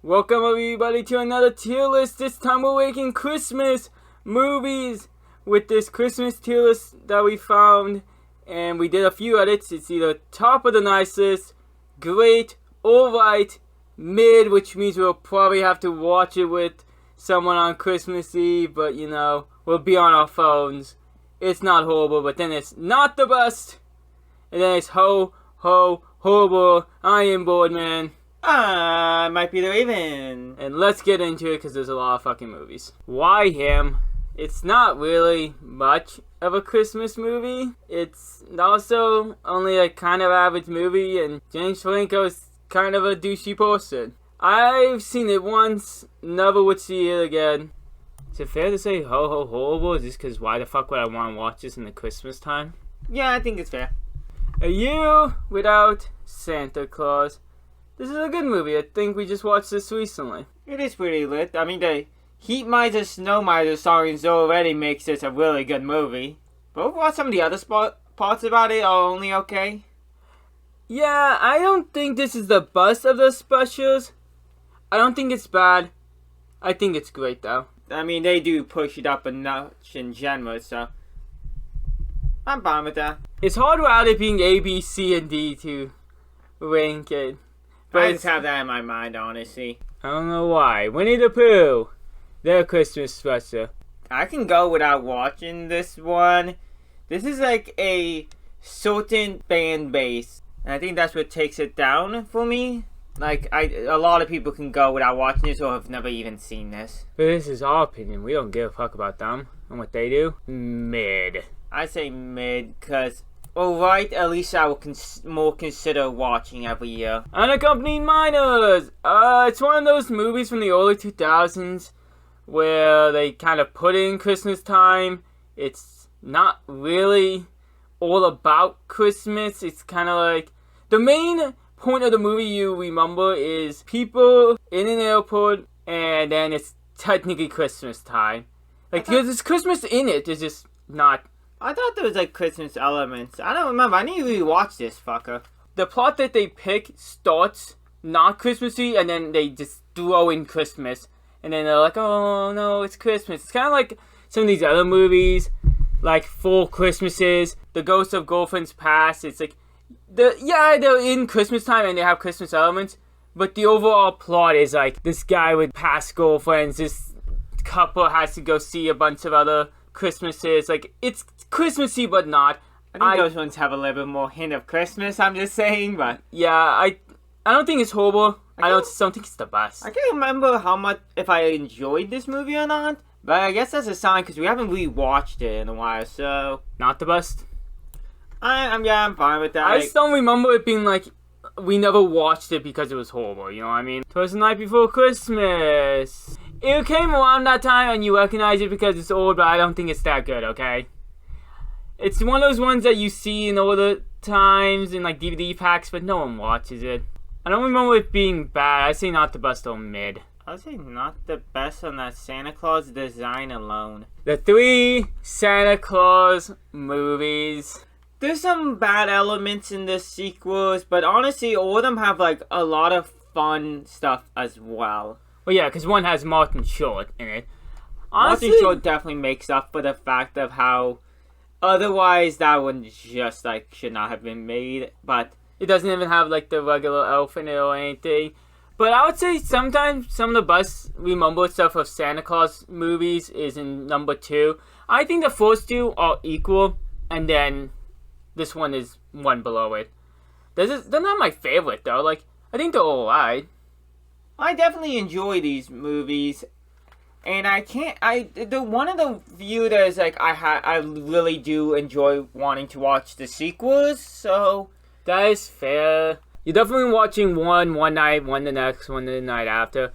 Welcome everybody to another tier list. This time we're making Christmas movies with this Christmas tier list that we found. And we did a few edits. It's either top of the nice list, great, alright, mid, which means we'll probably have to watch it with someone on Christmas Eve. But you know, we'll be on our phones. It's not horrible, but then it's not the best. And then it's horrible. I am bored, man. Might be the Raven. And let's get into it because there's a lot of fucking movies. Why him? It's not really much of a Christmas movie. It's also only a kind of average movie, and James Franco's kind of a douchey person. I've seen it once, never would see it again. Is it fair to say horrible? Just because why the fuck would I want to watch this in the Christmas time? Yeah, I think it's fair. A Year Without Santa Claus. This is a good movie. I think we just watched this recently. It is pretty lit. I mean, the Heat Miser, Snow Miser songs already makes this a really good movie. But overall, some of the other parts about it are only okay. Yeah, I don't think this is the best of the specials. I don't think it's bad. I think it's great, though. I mean, they do push it up a notch in general, so I'm fine with that. It's hard without it being A, B, C, and D to rank it. But I just have that in my mind, honestly. I don't know why. Winnie the Pooh, their Christmas special. I can go without watching this one. This is like a certain fan base, and I think that's what takes it down for me. Like, a lot of people can go without watching this or have never even seen this. But this is our opinion. We don't give a fuck about them and what they do. Mid. I say mid, because, alright, at least I will more consider watching every year. Unaccompanied Minors! It's one of those movies from the early 2000s where they kind of put in Christmas time. It's not really all about Christmas. It's kind of like the main point of the movie you remember is people in an airport, and then it's technically Christmas time. Like, there's Christmas in it, it's just not. I thought there was like Christmas elements. I don't remember. I need to rewatch this fucker. The plot that they pick starts not Christmassy, and then they just throw in Christmas. And then they're like, oh no, it's Christmas. It's kind of like some of these other movies, like Four Christmases, The Ghost of Girlfriend's Past. It's like, they're in Christmas time and they have Christmas elements, but the overall plot is like this guy with past girlfriends, this couple has to go see a bunch of other Christmases. Like, it's Christmassy but not. I think those ones have a little bit more hint of Christmas, I'm just saying, but yeah, I don't think it's horrible. I don't think it's the best. I can't remember how much, if I enjoyed this movie or not, but I guess that's a sign because we haven't rewatched it in a while, so not the best. I'm fine with that. I just don't remember it being like, we never watched it because it was horrible, you know what I mean? It was the night before Christmas. It came around that time and you recognize it because it's old, but I don't think it's that good, okay? It's one of those ones that you see in older times in like DVD packs, but no one watches it. I don't remember it being bad. I'd say not the best or mid. I'd say not the best on that Santa Claus design alone. The 3 Santa Claus movies. There's some bad elements in the sequels, but honestly, all of them have like a lot of fun stuff as well. Well, yeah, because one has Martin Short in it. Honestly, Martin Short definitely makes up for the fact of how otherwise that one just like should not have been made. But it doesn't even have like the regular elf in it or anything. But I would say sometimes some of the best remembered stuff of Santa Claus movies is in number 2. I think the first 2 are equal, and then this one is one below it. They're not my favorite though. Like, I think they're alright. I definitely enjoy these movies, and they're one of the few that is like I really do enjoy wanting to watch the sequels. So that is fair. You're definitely watching one night, one the next, one the night after.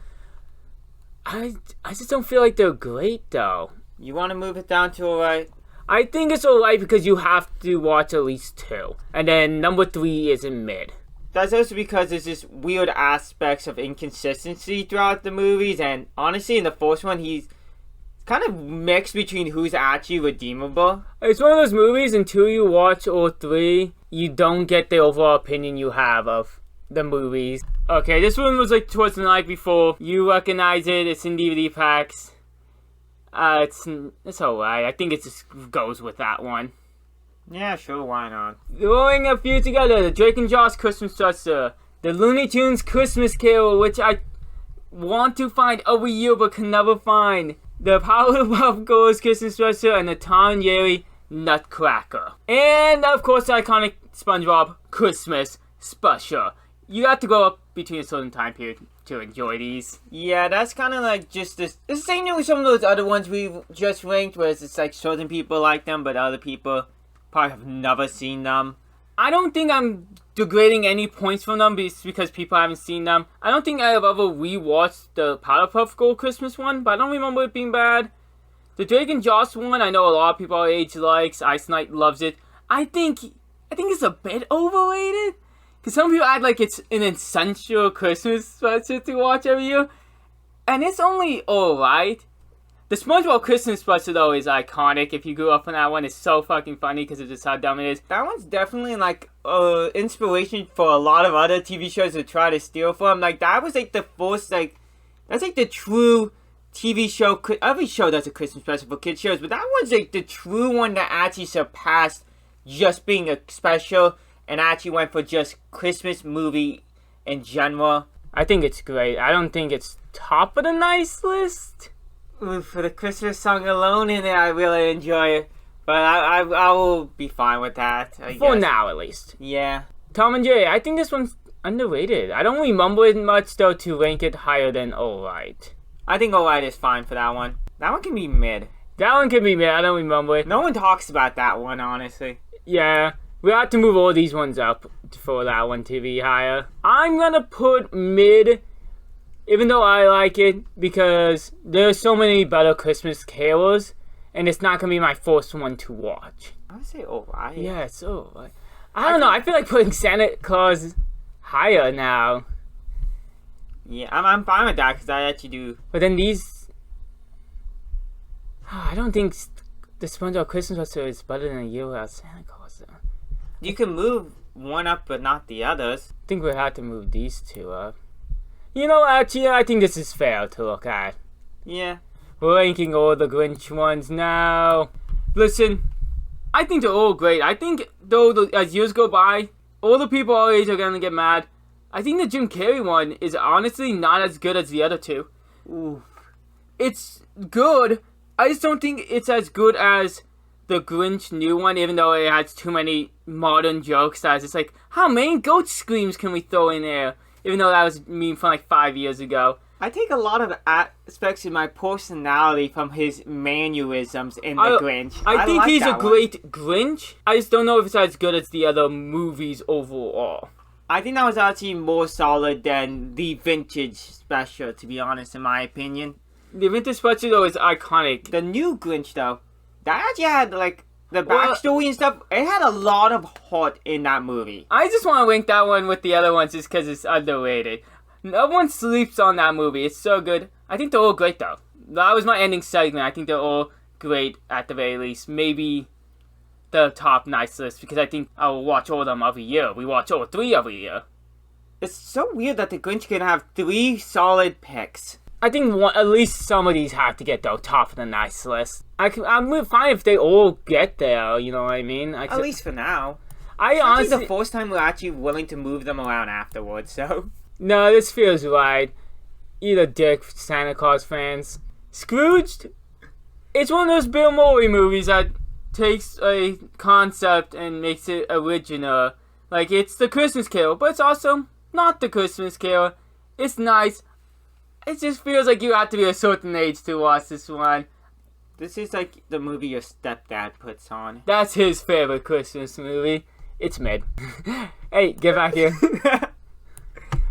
I just don't feel like they're great though. You want to move it down to alright? I think it's alright because you have to watch at least 2. And then number 3 is in mid. That's also because there's just weird aspects of inconsistency throughout the movies. And honestly, in the first one, he's kind of mixed between who's actually redeemable. It's one of those movies, until you watch all 3, you don't get the overall opinion you have of the movies. Okay, this one was like towards the night before. You recognize it. It's in DVD packs. It's alright. I think it just goes with that one. Yeah, sure, why not? Throwing a few together. The Drake and Josh Christmas Special. The Looney Tunes Christmas Carol, which I want to find every year but can never find. The Powerpuff Girls Christmas Special and the Tom and Jerry Nutcracker. And of course the iconic SpongeBob Christmas Special. You have to go up between a certain time period to enjoy these. Yeah, that's kind of like just this. It's the same thing with some of those other ones we've just ranked, where it's like certain people like them, but other people probably have never seen them. I don't think I'm degrading any points from them because people haven't seen them. I don't think I have ever rewatched the Powerpuff Girl Christmas one, but I don't remember it being bad. The Drake and Josh one, I know a lot of people our age likes. Ice Knight loves it. I think it's a bit overrated. Because some people act like it's an essential Christmas special to watch every year. And it's only alright. The SpongeBob Christmas special, though, is iconic. If you grew up on that one, it's so fucking funny because of just how dumb it is. That one's definitely, like, inspiration for a lot of other TV shows to try to steal from. Like, that was, like, the first, like, that's, like, the true TV show. Every show does a Christmas special for kids shows, but that one's, like, the true one that actually surpassed just being a special and actually went for just Christmas movie in general. I think it's great. I don't think it's top of the nice list. Ooh, for the Christmas song alone in it, I really enjoy it. But I will be fine with that, I For guess. now, at least. Yeah. Tom and Jerry, I think this one's underrated. I don't remember it much, though, to rank it higher than alright. I think alright is fine for that one. That one can be mid. That one can be mid. I don't remember it. No one talks about that one, honestly. Yeah. We have to move all these ones up for that one to be higher. I'm gonna put mid, even though I like it, because there's so many better Christmas carols, and it's not gonna be my first one to watch. I would say alright. Yeah, it's alright. I don't know. I feel like putting Santa Claus higher now. Yeah, I'm fine with that because I actually do. But then these, I don't think the SpongeBob Christmas Special is better than A Year Without Santa Claus, though. You can move one up, but not the others. I think we have to move these two up. You know, actually, I think this is fair to look at. Yeah. We're ranking all the Grinch ones now. Listen, I think they're all great. I think, though, as years go by, all the people our age are gonna get mad. I think the Jim Carrey one is honestly not as good as the other two. Ooh. It's good. I just don't think it's as good as the Grinch new one, even though it has too many modern jokes. That it's like, how many goat screams can we throw in there? Even though that was a meme from like 5 years ago. I take a lot of aspects of my personality from his mannerisms in The Grinch. I think like he's a that great Grinch. I just don't know if it's as good as the other movies overall. I think that was actually more solid than the Vintage Special, to be honest, in my opinion. The Vintage Special, though, is iconic. The new Grinch, though, that actually had, like, the backstory and stuff. It had a lot of heart in that movie. I just want to link that one with the other ones just because it's underrated. No one sleeps on that movie. It's so good. I think they're all great, though. That was my ending segment. I think they're all great at the very least. Maybe the top nice list because I think I will watch all of them every year. We watch all 3 every year. It's so weird that the Grinch can have 3 solid picks. I think at least some of these have to get the top of the nice list. I'm fine if they all get there, you know what I mean? At least for now. It's honestly the first time we're actually willing to move them around afterwards, so. No, this feels right. Either dick Santa Claus fans. Scrooged? It's one of those Bill Murray movies that takes a concept and makes it original. Like, it's the Christmas Carol, but it's also not the Christmas Carol. It's nice. It just feels like you have to be a certain age to watch this one. This is like the movie your stepdad puts on. That's his favorite Christmas movie. It's mid. Hey, get back here.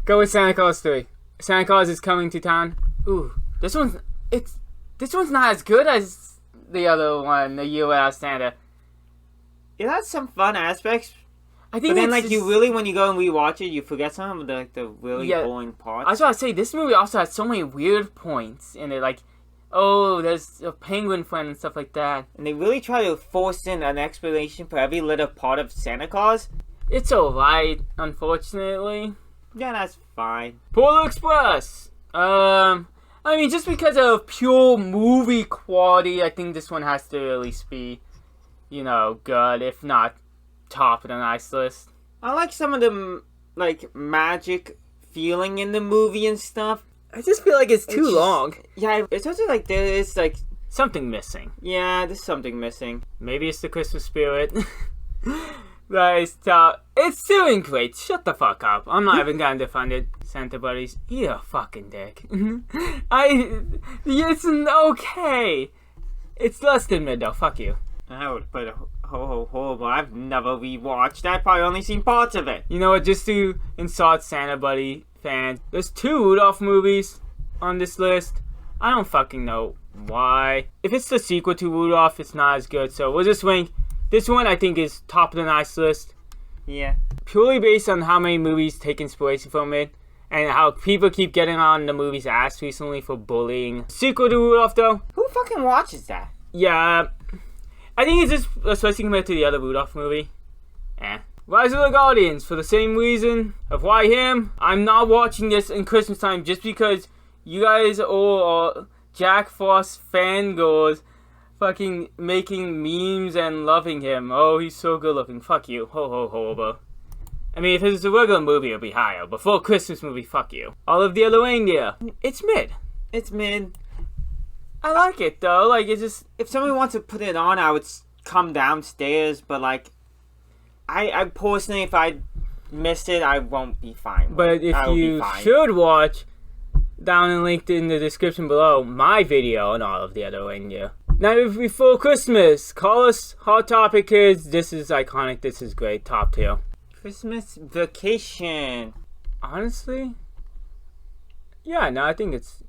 Go with Santa Claus 3. Santa Claus is coming to town. Ooh, this one's not as good as the other one, The Year Without Santa. It has some fun aspects. I think but then, like, you really, when you go and rewatch it, you forget some of the really boring parts. I was about to say, this movie also has so many weird points in it. Like, oh, there's a penguin friend and stuff like that. And they really try to force in an explanation for every little part of Santa Claus. It's alright, unfortunately. Yeah, that's fine. Polar Express. I mean, just because of pure movie quality, I think this one has to at least be, you know, good, if not top of the nice list. I like some of the like magic feeling in the movie and stuff. I just feel like it's too long. Yeah, it's also like there is like something missing. Yeah, there's something missing. Maybe it's the Christmas spirit. Nice top. It's doing great. Shut the fuck up. I'm not even gonna defend it. Santa buddies, eat a fucking dick. It's okay. It's less than mid though. Fuck you. I would put a horrible. I've never rewatched. I've probably only seen parts of it. You know what? Just to insult Santa Buddy fans, there's 2 Rudolph movies on this list. I don't fucking know why. If it's the sequel to Rudolph, it's not as good. So we'll just rank. This one I think is top of the nice list. Yeah. Purely based on how many movies take inspiration from it. And how people keep getting on the movie's ass recently for bullying. Sequel to Rudolph though. Who fucking watches that? Yeah. I think it's just, especially compared to the other Rudolph movie. Rise of the Guardians, for the same reason of why him. I'm not watching this in Christmas time just because you guys all are Jack Frost fangirls fucking making memes and loving him. Oh, he's so good looking. Fuck you. Ho ho ho, bro. I mean, if it was a regular movie, it would be higher. But for a Christmas movie, fuck you. All of the other reindeer. It's mid. It's mid. I like it, though. Like, it's just... If somebody wants to put it on, I would come downstairs. But, like, I personally, if I missed it, I won't be fine. But if you should watch, down and linked in the description below, my video on all of the other reindeer. Night Before Christmas. Call us Hot Topic Kids. This is iconic. This is great. Top tier. Christmas Vacation. Honestly? Yeah, no, I think it's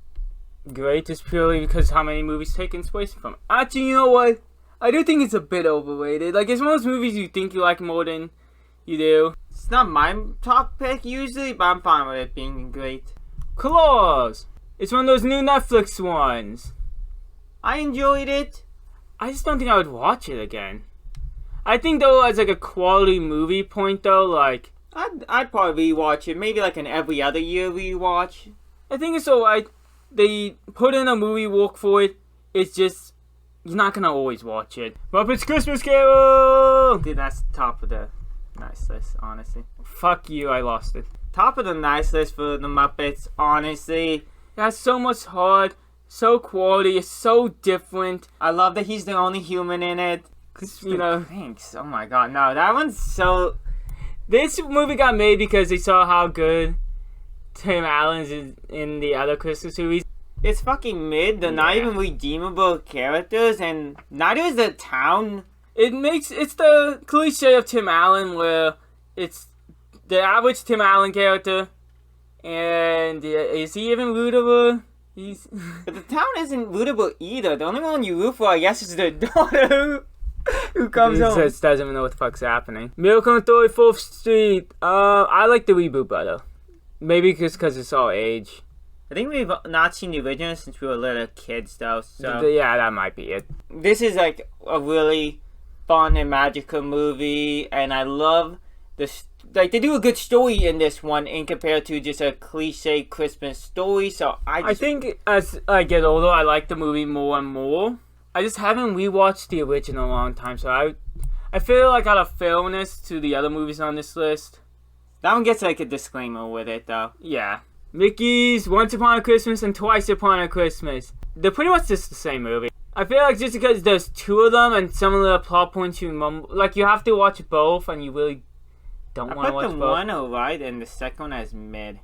great just purely because how many movies take inspiration from it. Actually, you know what? I do think it's a bit overrated. Like, it's one of those movies you think you like more than you do. It's not my top pick usually, but I'm fine with it being great. Claws. It's one of those new Netflix ones. I enjoyed it. I just don't think I would watch it again. I think though, as like a quality movie point though, like I'd probably rewatch it. Maybe like an every other year rewatch. I think it's alright. They put in a movie walk for it. It's just you're not gonna always watch it. Muppets Christmas Carol. Dude, that's top of the nice list, honestly. Fuck you, I lost it. Top of the nice list for the Muppets, honestly. It has so much heart, so quality, it's so different. I love that he's the only human in it. You know, thanks. Oh my god, no, that one's so... This movie got made because they saw how good Tim Allen's is in the other Christmas movies. It's fucking mid. They're not even redeemable characters, and neither is the town. It's the cliche of Tim Allen where it's the average Tim Allen character, and is he even rootable? But the town isn't rootable either. The only one you root for, I guess, is the daughter who comes home. Just doesn't even know what the fuck's happening. Miracle on 34th Street. I like the reboot better. Maybe just because it's all age. I think we've not seen the original since we were little kids, though. So yeah, that might be it. This is like a really fun and magical movie, and I love this. Like, they do a good story in this one in compared to just a cliche Christmas story. So I think as I get older, I like the movie more and more. I just haven't rewatched the original in a long time, so I feel like out of fairness to the other movies on this list. That one gets like a disclaimer with it, though. Yeah. Mickey's Once Upon a Christmas and Twice Upon a Christmas. They're pretty much just the same movie. I feel like just because there's 2 of them and some of the plot points you like you have to watch both and you really don't want to watch both. I put the one alright and the second one as mid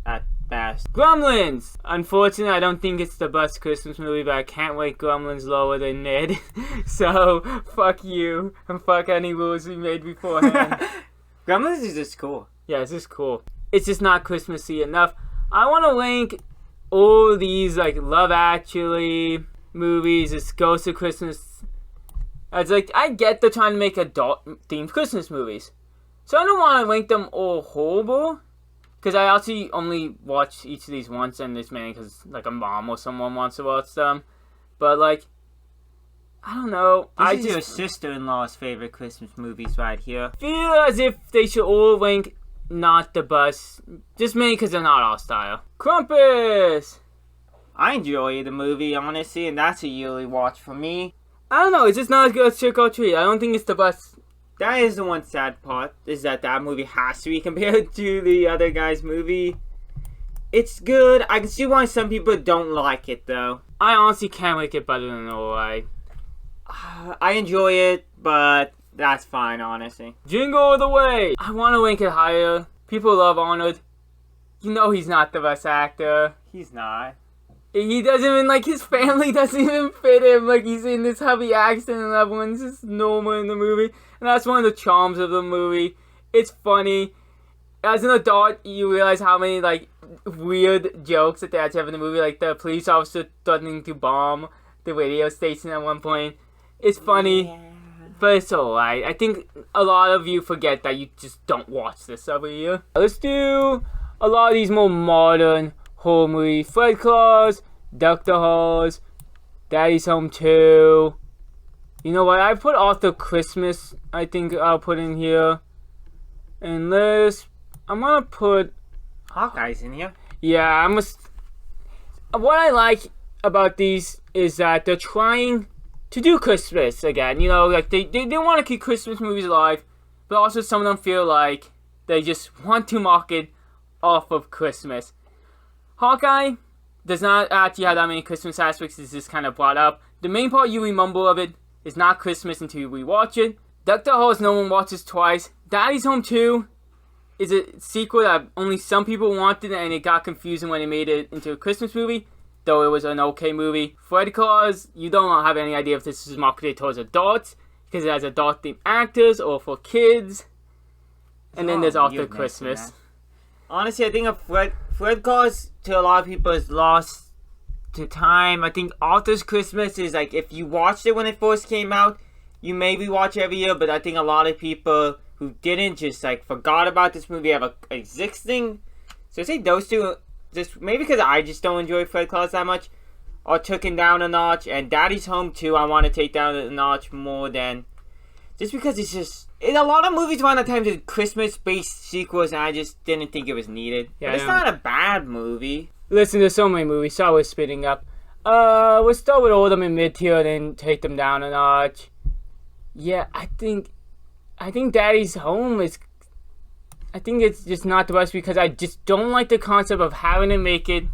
at best. Gremlins! Unfortunately, I don't think it's the best Christmas movie, but I can't rate Gremlins lower than mid. So, fuck you and fuck any rules we made beforehand. Gremlins is just cool. Yeah, it's just cool. It's just not Christmassy enough. I want to link all these like Love Actually movies, it's Ghost of Christmas. It's like, I get they're trying to make adult themed Christmas movies. So I don't want to link them all horrible. Because I actually only watch each of these once, and it's mainly because like a mom or someone wants to watch them. But like, I don't know. This is your sister-in-law's favorite Christmas movies right here. Feel as if they should all link not the best. Just mainly because they're not all style. Krampus! I enjoy the movie, honestly, and that's a yearly watch for me. I don't know, it's just not as good as Trick or Treat. I don't think it's the best. That is the one sad part, is that movie has to be compared to the other guy's movie. It's good. I can see why some people don't like it, though. I honestly can't make it better than Alright. I enjoy it, but that's fine, honestly. Jingle All the Way! I want to rank it higher. People love Arnold. You know he's not the best actor. He's not. He doesn't even, like, his family doesn't even fit him. Like, he's in this heavy accent and everyone's just normal in the movie. And that's one of the charms of the movie. It's funny. As an adult, you realize how many, like, weird jokes that they actually have in the movie. Like, the police officer threatening to bomb the radio station at one point. It's funny, yeah. But it's alright. I think a lot of you forget that you just don't watch this every year. Let's do a lot of these more modern horror movies. Fred Claus, Dr. House, Daddy's Home 2. You know what? I put After Christmas, I think I'll put in here. And this, I'm gonna put Hawkeye's in here. Yeah, what I like about these is that they're trying to do Christmas again. You know, like they want to keep Christmas movies alive, but also some of them feel like they just want to market off of Christmas. Hawkeye does not actually have that many Christmas aspects. It's just kind of brought up. The main part you remember of it is not Christmas until you rewatch it. Dr. House no one watches twice. Daddy's Home 2 is a sequel that only some people wanted, and it got confusing when they made it into a Christmas movie, though it was an okay movie. Fred Claus, you don't have any idea if this is marketed towards adults, because it has adult-themed actors, or for kids. And then there's After Christmas. Honestly, I think Fred Claus, to a lot of people, is lost to time. I think After Christmas is like, if you watched it when it first came out, you maybe watch it every year, but I think a lot of people who didn't just like forgot about this movie have a existing. So I say those two, just maybe because I just don't enjoy Fred Claus that much, or took him down a notch. And Daddy's Home 2 I want to take down a notch more than, just because it's just, in a lot of movies around the time did Christmas based sequels, and I just didn't think it was needed. Yeah, but it's not a bad movie. Listen, there's so many movies, so we're spitting up. We'll start with all of them in mid tier, then take them down a notch. Yeah, I think Daddy's Home is, I think it's just not the best because I just don't like the concept of having to make it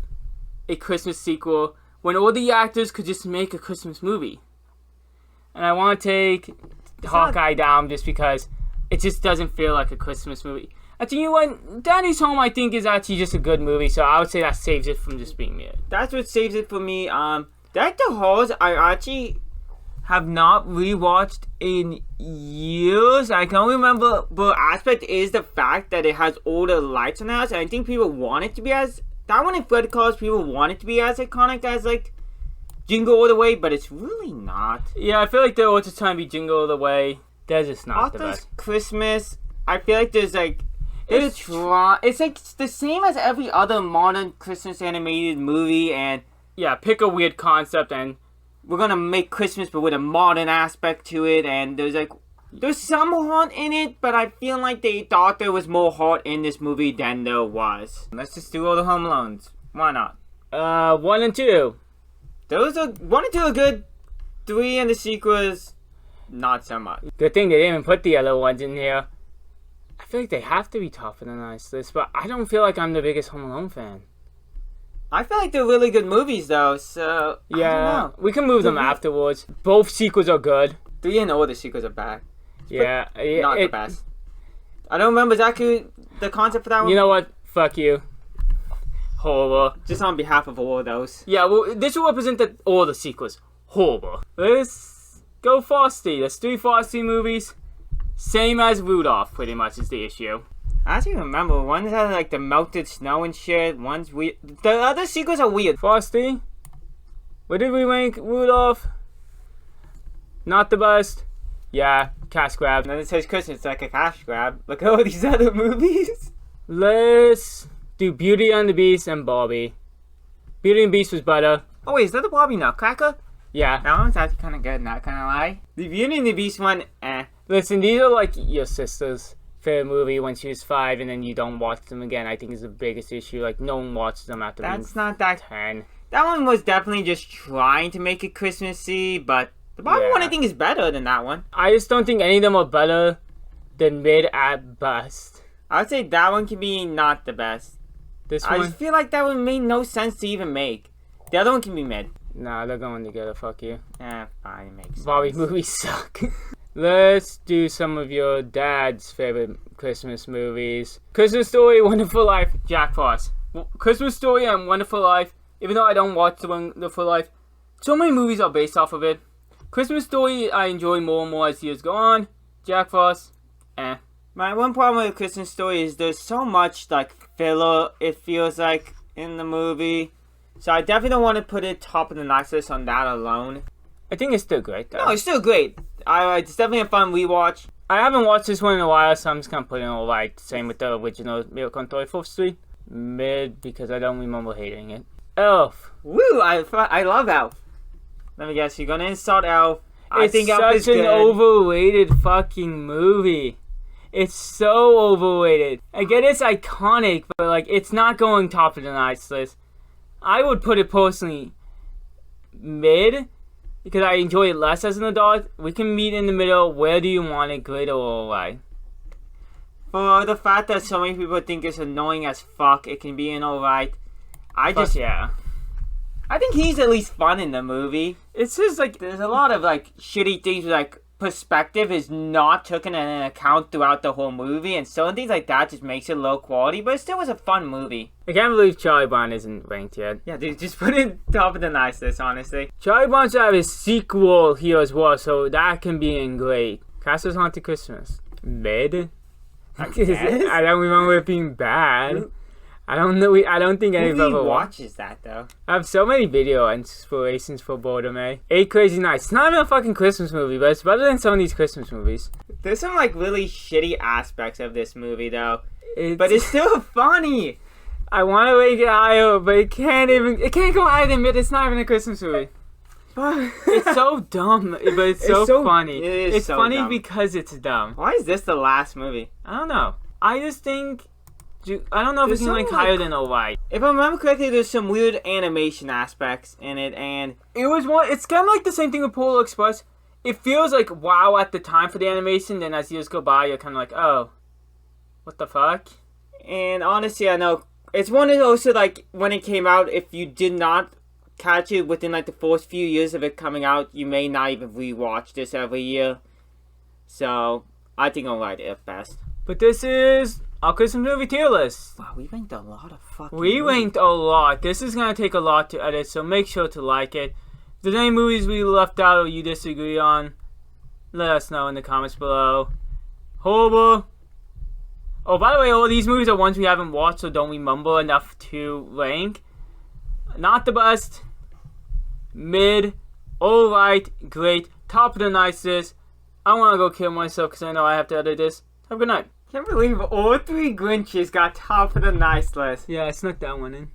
a Christmas sequel when all the actors could just make a Christmas movie. And I want to take Hawkeye down just because it just doesn't feel like a Christmas movie. Actually, you know what? Daddy's Home, I think, is actually just a good movie, so I would say that saves it from just being mid. That's what saves it for me. Dr. House, I actually have not rewatched in years. I can't remember, but aspect is the fact that it has all the lights on the house, and I think people want it to be as, that one in Fred Claus, people want it to be as iconic as like Jingle All the Way, but it's really not. Yeah, I feel like they're all just trying to be Jingle All the Way. They're just not the best. Christmas, I feel like there's like, it's like the same as every other modern Christmas animated movie, and yeah, pick a weird concept and we're gonna make Christmas but with a modern aspect to it, and there's some heart in it, but I feel like they thought there was more heart in this movie than there was. Let's just do all the Home Alones. Why not? 1 and 2. Those are 1 and 2 are good. 3 and the sequels, not so much. Good thing they didn't even put the other ones in here. I feel like they have to be top of the nice list, but I don't feel like I'm the biggest Home Alone fan. I feel like they're really good movies, though, so yeah, I don't know. We can move them afterwards. Both sequels are good. 3 and all the sequels are bad. Yeah. Not the best. I don't remember exactly the concept for that one. You know what? Fuck you. Horror. Just on behalf of all of those. Yeah, well, this will represent all the sequels. Horror. Let's go Frosty. There's 3 Frosty movies. Same as Rudolph, pretty much, is the issue. I actually remember. One's has like the melted snow and shit. One's weird. The other sequels are weird. Frosty. What did we rank Rudolph? Not the best. Yeah, cash grab. And then it says Christmas, it's like a cash grab. Look at all these other movies. Let's do Beauty and the Beast and Barbie. Beauty and the Beast was better. Oh wait, is that the Barbie Nutcracker? Yeah. That one's actually kind of good, not gonna lie. The Beauty and the Beast one, eh. Listen, these are like your sisters. favorite movie when she was 5 and then you don't watch them again, I think is the biggest issue. Like, no one watches them after That's being not that 10. That one was definitely just trying to make it Christmassy, but the Barbie one I think is better than that one. I just don't think any of them are better than mid at best. I would say that one can be not the best. I just feel like that one made no sense to even make. The other one can be mid. Nah, they're going together, fuck you. Fine, it makes sense. Barbie movies suck. Let's do some of your dad's favorite Christmas movies. Christmas Story, Wonderful Life, Jack Frost. Christmas Story and Wonderful Life, even though I don't watch the Wonderful Life, so many movies are based off of it. Christmas Story I enjoy more and more as years go on. Jack Frost, My one problem with Christmas Story is there's so much like filler, it feels like, in the movie. So I definitely don't want to put it top of the nice list on that alone. I think it's still great though. No, it's still great. It's definitely a fun rewatch. I haven't watched this one in a while, so I'm just gonna put it in alright. Same with the original Miracle on 34th Street. Mid, because I don't remember hating it. Elf. Woo! I love Elf. Let me guess, you're gonna insult Elf. I think Elf is such good. an overrated fucking movie. It's so overrated. I get it's iconic, but like it's not going top of the nice list. I would put it personally mid, because I enjoy it less as an adult. We can meet in the middle. Where do you want it, great or alright? For the fact that so many people think it's annoying as fuck, it can be an alright. I think he's at least fun in the movie. It's just like there's a lot of like shitty things with, like, perspective is not taken into account throughout the whole movie, and certain things like that just makes it low quality, but it still was a fun movie. I can't believe Charlie Brown isn't ranked yet. Yeah, dude, just put it top of the nice list, honestly. Charlie Brown should have his sequel here as well, so that can be in great. Casper's Haunted Christmas. Mid? I don't remember it being bad. I don't know. I don't think anyone ever watches that though. I have so many video inspirations for Boredom, eh? 8 Crazy Nights. It's not even a fucking Christmas movie, but it's better than some of these Christmas movies. There's some like really shitty aspects of this movie though, but it's still funny. I want to make it higher, but it can't go higher than mid. It's not even a Christmas movie. It's so dumb, but it's so funny. It's so funny dumb. Because it's dumb. Why is this the last movie? I don't know. I just think. I don't know if it's like higher than alright. If I remember correctly, there's some weird animation aspects in it, and it's kind of like the same thing with Polar Express. It feels like wow at the time for the animation, then as years go by, you're kind of like, oh, what the fuck? And honestly, I know it's one of those like when it came out, if you did not catch it within like the first few years of it coming out, you may not even rewatch this every year. So I think I'll write it at best. But this is our Christmas movie tier list. Wow, we ranked a lot of fucking movies. Ranked a lot. This is going to take a lot to edit, so make sure to like it. If there's any movies we left out or you disagree on, let us know in the comments below. Horrible. Oh, by the way, all these movies are ones we haven't watched, so don't remember enough to rank. Not the best. Mid. Alright. Great. Top of the nicest. I want to go kill myself because I know I have to edit this. Have a good night. Can't believe all 3 Grinches got top of the nice list. Yeah, I snuck that one in.